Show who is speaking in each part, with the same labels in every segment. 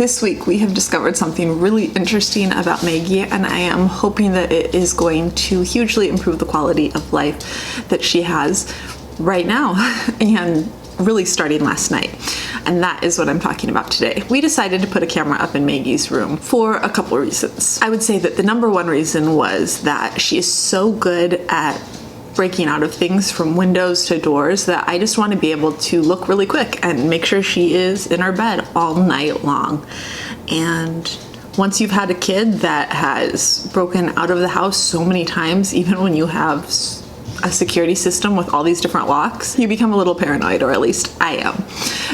Speaker 1: This week we have discovered something really interesting about Maggie, and I am hoping that it is going to hugely improve the quality of life that she has right now and really starting last night. And that is what I'm talking about today. We decided to put a camera up in Maggie's room for a couple of reasons. I would say that the number one reason was that she is so good at breaking out of things from windows to doors that I just want to be able to look really quick and make sure she is in her bed all night long. And once you've had a kid that has broken out of the house so many times, even when you have a security system with all these different locks, you become a little paranoid, or at least I am.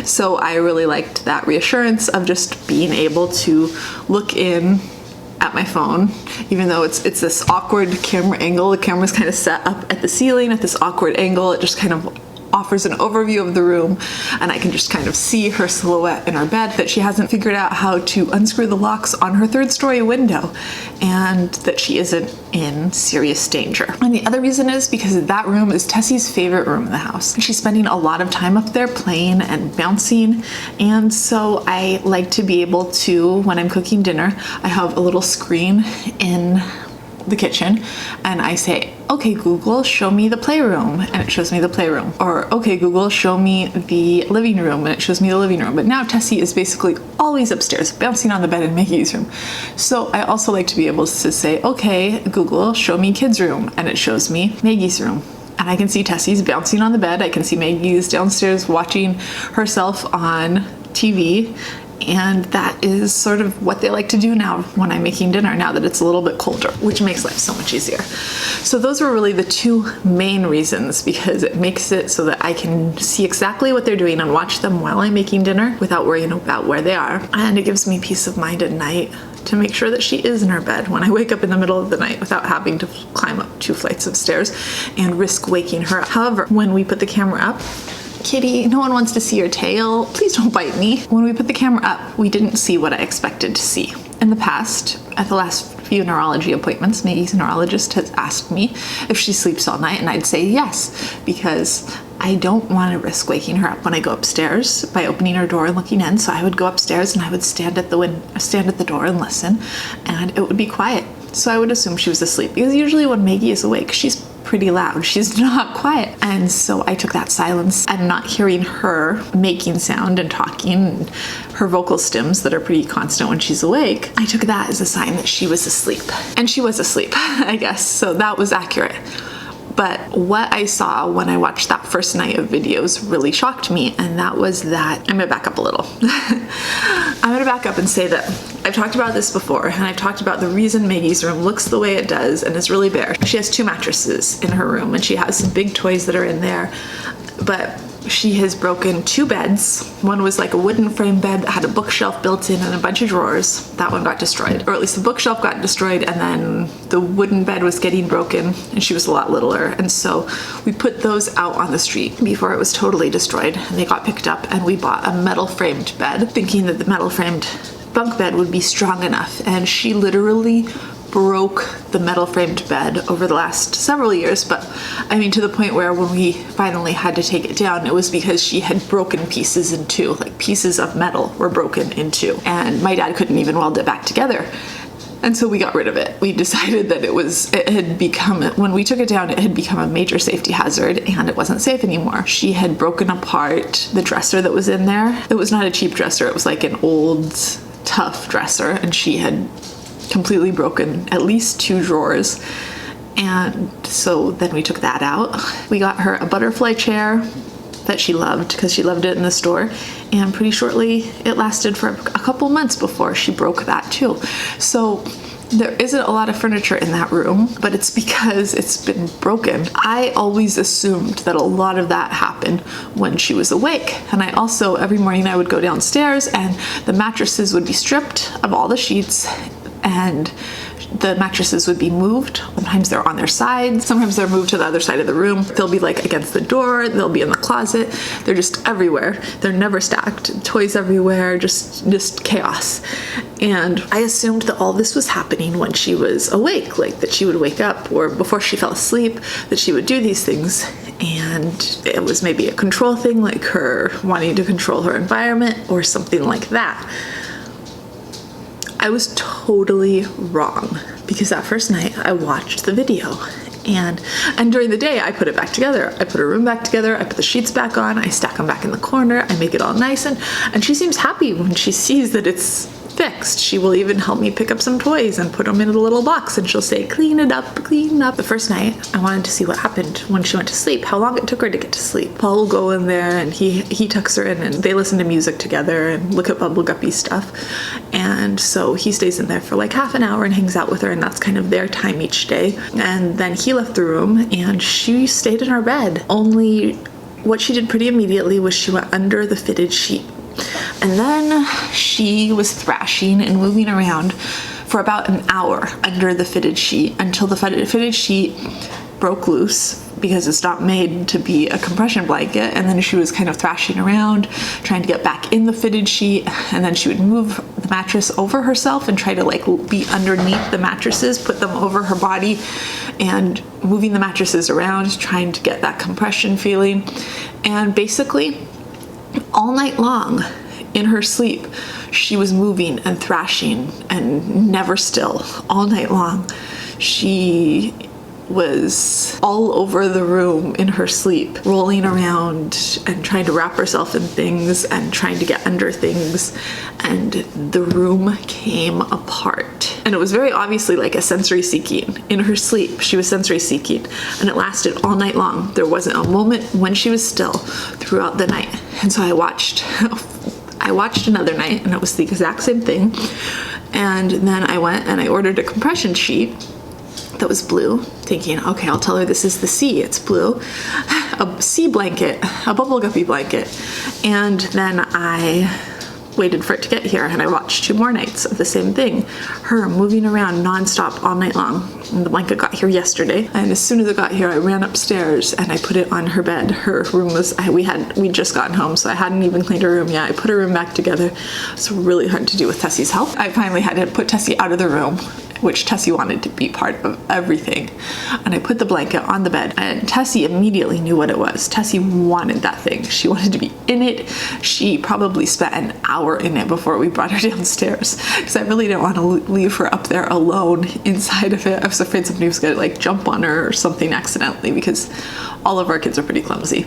Speaker 1: So I really liked that reassurance of just being able to look in at my phone, even though it's this awkward camera angle. The camera's kind of set up at the ceiling at this awkward angle. It just kind of offers an overview of the room, and I can just kind of see her silhouette in her bed, that she hasn't figured out how to unscrew the locks on her third-story window, and that she isn't in serious danger. And the other reason is because that room is Tessie's favorite room in the house. She's spending a lot of time up there playing and bouncing, and so I like to be able to, when I'm cooking dinner, I have a little screen in the kitchen and I say, okay Google, show me the playroom, and it shows me the playroom. Or okay Google, show me the living room, and it shows me the living room. But now Tessie is basically always upstairs bouncing on the bed in Maggie's room. So I also like to be able to say, okay Google, show me kids room, and it shows me Maggie's room. And I can see Tessie's bouncing on the bed. I can see Maggie's downstairs watching herself on TV. And that is sort of what they like to do now when I'm making dinner, now that it's a little bit colder, which makes life so much easier. So those were really the two main reasons, because it makes it so that I can see exactly what they're doing and watch them while I'm making dinner without worrying about where they are. And it gives me peace of mind at night to make sure that she is in her bed when I wake up in the middle of the night without having to climb up 2 flights of stairs and risk waking her up. However, when we put the camera up, Kitty, no one wants to see your tail. Please don't bite me. When we put the camera up, we didn't see what I expected to see. In the past, at the last few neurology appointments, Maggie's neurologist has asked me if she sleeps all night, and I'd say yes, because I don't want to risk waking her up when I go upstairs by opening her door and looking in. So I would go upstairs and I would stand at the door and listen, and it would be quiet. So I would assume she was asleep, because usually when Maggie is awake, she's pretty loud. She's not quiet. And so I took that silence and not hearing her making sound and talking, her vocal stems that are pretty constant when she's awake, I took that as a sign that she was asleep. And she was asleep, I guess. So that was accurate. But what I saw when I watched that first night of videos really shocked me, and that was that, I'm gonna back up a little. I'm gonna back up and say that I've talked about this before, and I've talked about the reason Maggie's room looks the way it does and is really bare. She has 2 mattresses in her room, and she has some big toys that are in there, but she has broken 2 beds. One was like a wooden frame bed that had a bookshelf built in and a bunch of drawers. That one got destroyed, or at least the bookshelf got destroyed, and then the wooden bed was getting broken, and she was a lot littler. And so we put those out on the street before it was totally destroyed, and they got picked up, and we bought a metal framed bed, thinking that the metal framed bunk bed would be strong enough. And she literally broke the metal framed bed over the last several years, but I mean to the point where when we finally had to take it down, it was because she had broken pieces in 2, like pieces of metal were broken in 2, and my dad couldn't even weld it back together. And so we got rid of it. We decided that when we took it down, it had become a major safety hazard and it wasn't safe anymore. She had broken apart the dresser that was in there. It was not a cheap dresser. It was like an old, tough dresser, and she had completely broken at least 2 drawers. And so then we took that out. We got her a butterfly chair that she loved because she loved it in the store, and pretty shortly it lasted for a couple months before she broke that too. So there isn't a lot of furniture in that room, but it's because it's been broken. I always assumed that a lot of that happened when she was awake. And I also, every morning I would go downstairs and the mattresses would be stripped of all the sheets, and the mattresses would be moved. Sometimes they're on their sides, sometimes they're moved to the other side of the room. They'll be like against the door, they'll be in the closet. They're just everywhere. They're never stacked. Toys everywhere, just chaos. And I assumed that all this was happening when she was awake, like that she would wake up or before she fell asleep, that she would do these things. And it was maybe a control thing, like her wanting to control her environment or something like that. I was totally wrong because that first night I watched the video. And during the day, I put it back together. I put her room back together. I put the sheets back on. I stack them back in the corner. I make it all nice. And she seems happy when she sees that it's fixed. She will even help me pick up some toys and put them in a little box. And she'll say, clean it up, clean up. The first night, I wanted to see what happened when she went to sleep, how long it took her to get to sleep. Paul will go in there and he tucks her in and they listen to music together and look at Bubble Guppy stuff. And so he stays in there for like half an hour and hangs out with her, and that's kind of their time each day. And then he left the room and she stayed in our bed. Only what she did pretty immediately was she went under the fitted sheet. And then she was thrashing and moving around for about an hour under the fitted sheet until the fitted sheet broke loose because it's not made to be a compression blanket. And then she was kind of thrashing around, trying to get back in the fitted sheet. And then she would move the mattress over herself and try to like be underneath the mattresses, put them over her body and moving the mattresses around, trying to get that compression feeling. And basically, all night long in her sleep, she was moving and thrashing and never still all night long. She was all over the room in her sleep, rolling around and trying to wrap herself in things and trying to get under things, and the room came apart. And it was very obviously like a sensory seeking. In her sleep, she was sensory seeking, and it lasted all night long. There wasn't a moment when she was still throughout the night. And so I watched another night, and it was the exact same thing. And then I went and I ordered a compression sheet that was blue, thinking, okay, I'll tell her this is the sea, it's blue. A sea blanket, a Bubble Guppy blanket. And then I waited for it to get here, and I watched 2 more nights of the same thing. Her moving around nonstop all night long. And the blanket got here yesterday, and as soon as it got here, I ran upstairs and I put it on her bed. Her room was, we'd just gotten home, so I hadn't even cleaned her room yet. I put her room back together. It's really hard to do with Tessie's help. I finally had to put Tessie out of the room, which Tessie wanted to be part of everything. And I put the blanket on the bed, and Tessie immediately knew what it was. Tessie wanted that thing. She wanted to be in it. She probably spent an hour in it before we brought her downstairs, because I really didn't want to leave her up there alone inside of it. I was afraid somebody was gonna like jump on her or something accidentally, because all of our kids are pretty clumsy.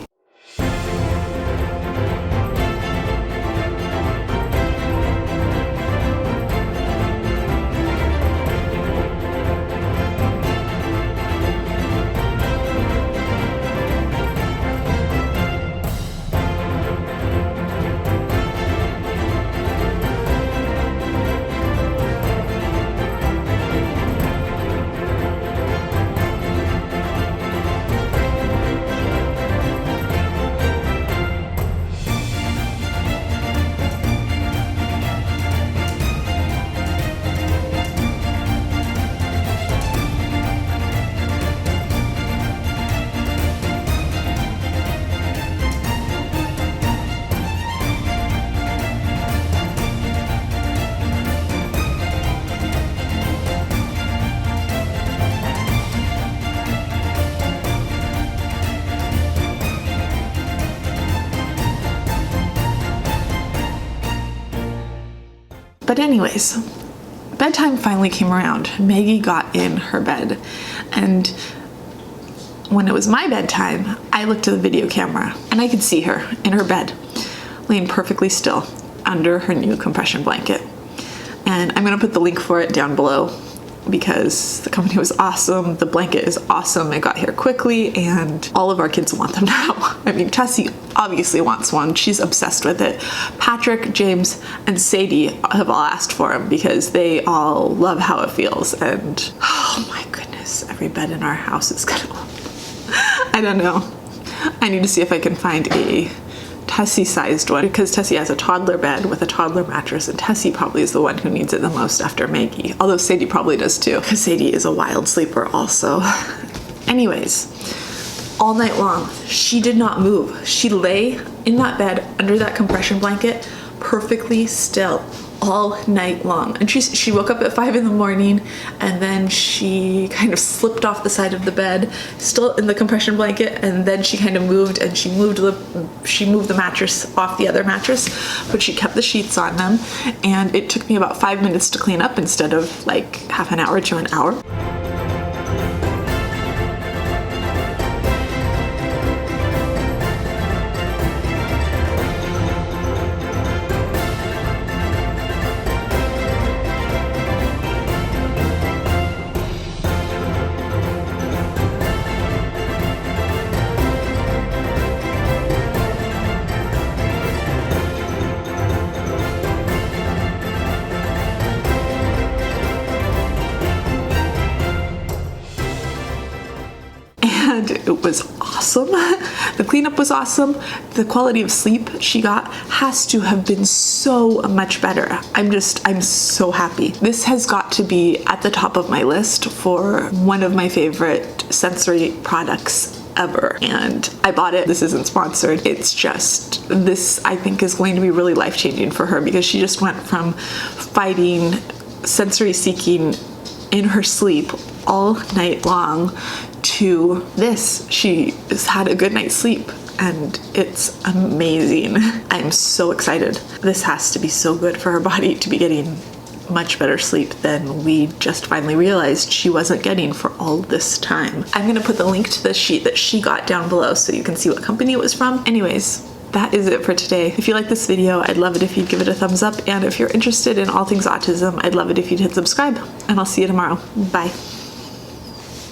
Speaker 1: But anyways, bedtime finally came around. Maggie got in her bed, and when it was my bedtime, I looked at the video camera and I could see her in her bed, laying perfectly still under her new compression blanket. And I'm gonna put the link for it down below because the company was awesome. The blanket is awesome. It got here quickly, and all of our kids want them now. I mean, Tessie obviously wants one. She's obsessed with it. Patrick, James, and Sadie have all asked for them because they all love how it feels. And oh my goodness, every bed in our house is gonna, I don't know. I need to see if I can find a Tessie-sized one, because Tessie has a toddler bed with a toddler mattress, and Tessie probably is the one who needs it the most after Maggie. Although Sadie probably does too, because Sadie is a wild sleeper also. Anyways, all night long, she did not move. She lay in that bed under that compression blanket perfectly still all night long. And she woke up at 5 in the morning, and then she kind of slipped off the side of the bed, still in the compression blanket, and then she kind of moved, and she moved the mattress off the other mattress, but she kept the sheets on them. And it took me about 5 minutes to clean up instead of like half an hour to an hour. And it was awesome. The cleanup was awesome. The quality of sleep she got has to have been so much better. I'm so happy. This has got to be at the top of my list for one of my favorite sensory products ever. And I bought it. This isn't sponsored. It's just, this I think is going to be really life-changing for her, because she just went from fighting sensory seeking in her sleep all night long to this. She has had a good night's sleep, and it's amazing. I'm so excited. This has to be so good for her body to be getting much better sleep than we just finally realized she wasn't getting for all this time. I'm gonna put the link to the sheet that she got down below so you can see what company it was from. Anyways, that is it for today. If you like this video, I'd love it if you'd give it a thumbs up, and if you're interested in all things autism, I'd love it if you'd hit subscribe, and I'll see you tomorrow. Bye.